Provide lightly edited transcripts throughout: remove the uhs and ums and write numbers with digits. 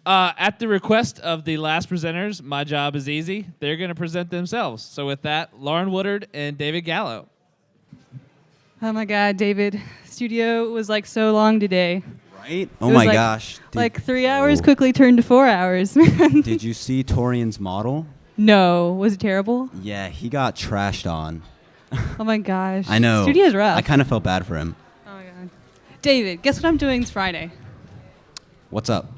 At the request of the last presenters, my job is easy. They're going to present themselves. So with that, Lauren Woodard and David Gallo. Oh my God, David. Studio was like so long today. Right? Oh my gosh. Like 3 hours quickly turned to 4 hours. Did you see Torian's model? No. Was it terrible? Yeah, he got trashed on. Oh my gosh. I know. Studio's rough. I kind of felt bad for him. Oh my God. David, guess what I'm doing this Friday? What's up?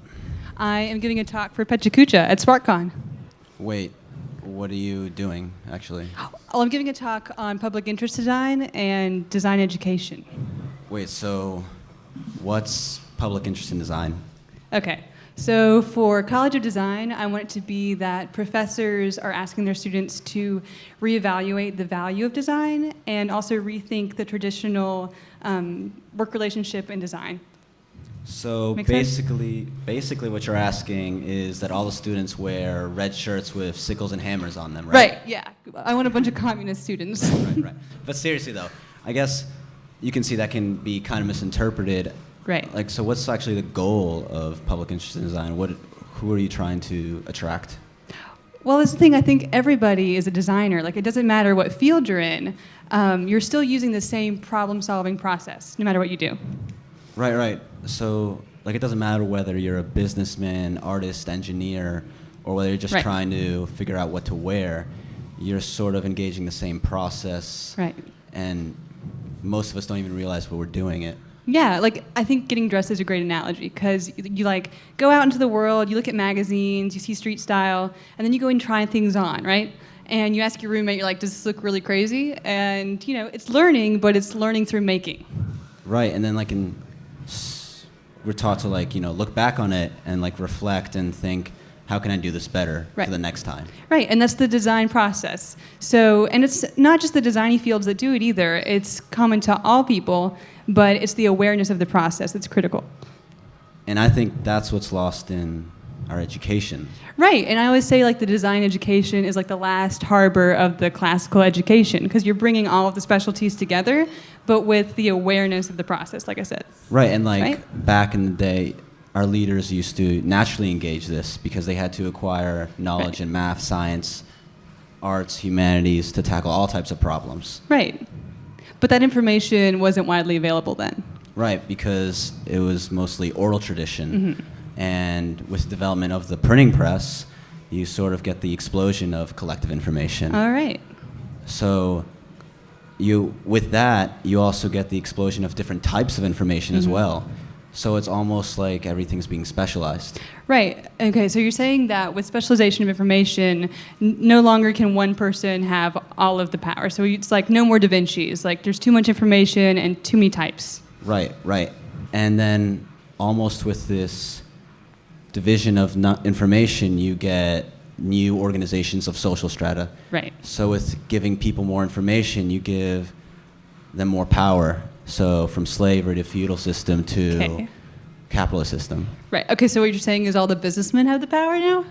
I am giving a talk for PechaKucha at SparkCon. Wait, what are you doing, actually? Oh, I'm giving a talk on public interest design and design education. Wait, so what's public interest in design? Okay. So for College of Design, I want it to be that professors are asking their students to reevaluate the value of design and also rethink the traditional work relationship in design. So basically what you're asking is that all the students wear red shirts with sickles and hammers on them, right? Right, yeah. I want a bunch of communist students. Right. But seriously though, I guess you can see that can be kind of misinterpreted. Right. Like, so what's actually the goal of public interest in design? Who are you trying to attract? Well, that's the thing. I think everybody is a designer. Like, it doesn't matter what field you're in. You're still using the same problem-solving process, no matter what you do. Right. So, like, it doesn't matter whether you're a businessman, artist, engineer, or whether you're just trying to figure out what to wear. You're sort of engaging the same process. Right. And most of us don't even realize what we're doing it. Yeah, like, I think getting dressed is a great analogy because you like go out into the world, you look at magazines, you see street style, and then you go and try things on, right? And you ask your roommate, you're like, does this look really crazy? And, you know, it's learning, but it's learning through making. Right, and then like we're taught to like, you know, look back on it and like reflect and think, how can I do this better for the next time? Right, and that's the design process. So, and it's not just the designy fields that do it either. It's common to all people, but it's the awareness of the process that's critical. And I think that's what's lost in our education. Right, and I always say like the design education is like the last harbor of the classical education because you're bringing all of the specialties together, but with the awareness of the process, like I said. Right, and like back in the day, our leaders used to naturally engage this because they had to acquire knowledge in math, science, arts, humanities to tackle all types of problems. Right, but that information wasn't widely available then. Right, because it was mostly oral tradition. And with the development of the printing press, you sort of get the explosion of collective information. All right. So with that, you also get the explosion of different types of information as well. So it's almost like everything's being specialized. Right. Okay, so you're saying that with specialization of information, no longer can one person have all of the power. So it's like no more Da Vinci's. Like there's too much information and too many types. Right. And then almost with this division of information, you get new organizations of social strata. Right. So with giving people more information, you give them more power. So from slavery to feudal system to capitalist system. Right. Okay, so what you're saying is all the businessmen have the power now?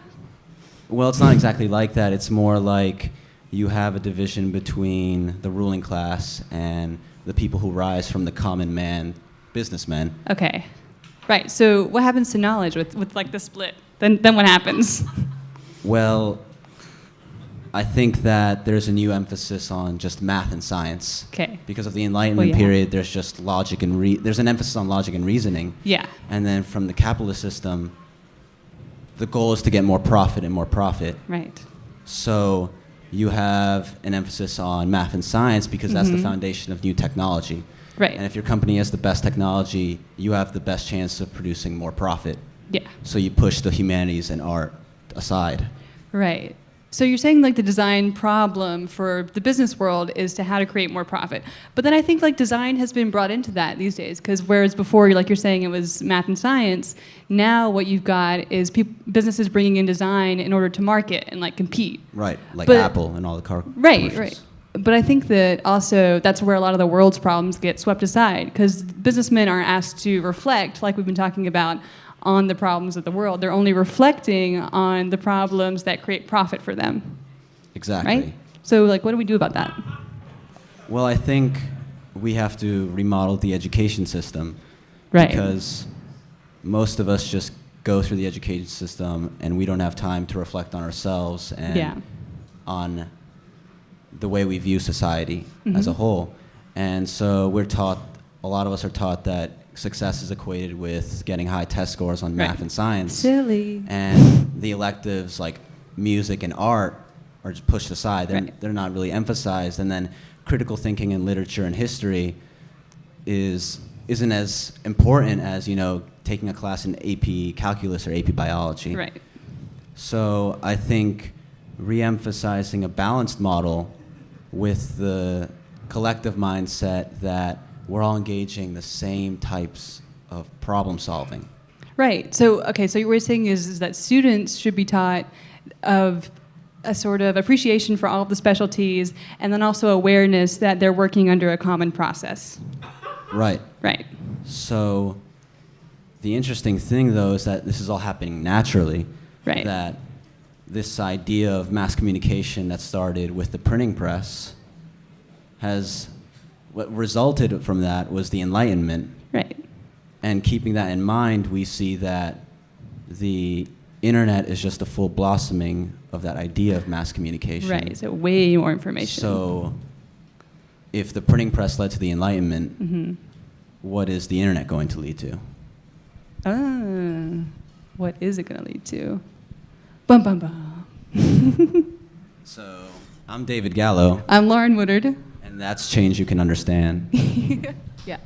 Well, it's not exactly like that. It's more like you have a division between the ruling class and the people who rise from the common man, businessmen. Okay. Right. So what happens to knowledge with like the split? Then what happens? Well, I think that there's a new emphasis on just math and science. Okay. Because of the Enlightenment period, there's just logic and there's an emphasis on logic and reasoning. Yeah. And then from the capitalist system, the goal is to get more profit and more profit. Right. So you have an emphasis on math and science because that's the foundation of new technology. Right. And if your company has the best technology, you have the best chance of producing more profit. Yeah. So you push the humanities and art aside. Right. So you're saying like the design problem for the business world is to how to create more profit. But then I think like design has been brought into that these days because whereas before, like you're saying, it was math and science, now what you've got is businesses bringing in design in order to market and like compete. Right, like Apple and all the car commercials. Right. But I think that also that's where a lot of the world's problems get swept aside because businessmen aren't asked to reflect, like we've been talking about, on the problems of the world. They're only reflecting on the problems that create profit for them. Exactly. Right? So, like, what do we do about that? Well, I think we have to remodel the education system. Right. Because most of us just go through the education system and we don't have time to reflect on ourselves and on the way we view society as a whole. And so a lot of us are taught that success is equated with getting high test scores on math and science. Silly. And the electives like music and art are just pushed aside. They're not really emphasized. And then critical thinking in literature and history isn't as important as, taking a class in AP calculus or AP biology. Right. So I think re-emphasizing a balanced model with the collective mindset that we're all engaging the same types of problem solving. Right. So, okay, so what you're saying is that students should be taught of a sort of appreciation for all of the specialties and then also awareness that they're working under a common process. Right. Right. So the interesting thing, though, is that this is all happening naturally. Right. That this idea of mass communication that started with the printing press what resulted from that was the Enlightenment. Right. And keeping that in mind, we see that the internet is just a full blossoming of that idea of mass communication. Right, so way more information. So if the printing press led to the Enlightenment, what is the internet going to lead to? What is it going to lead to? Bum, bum, bum. So I'm David Gallo. I'm Lauren Woodard. And that's change you can understand. Yeah.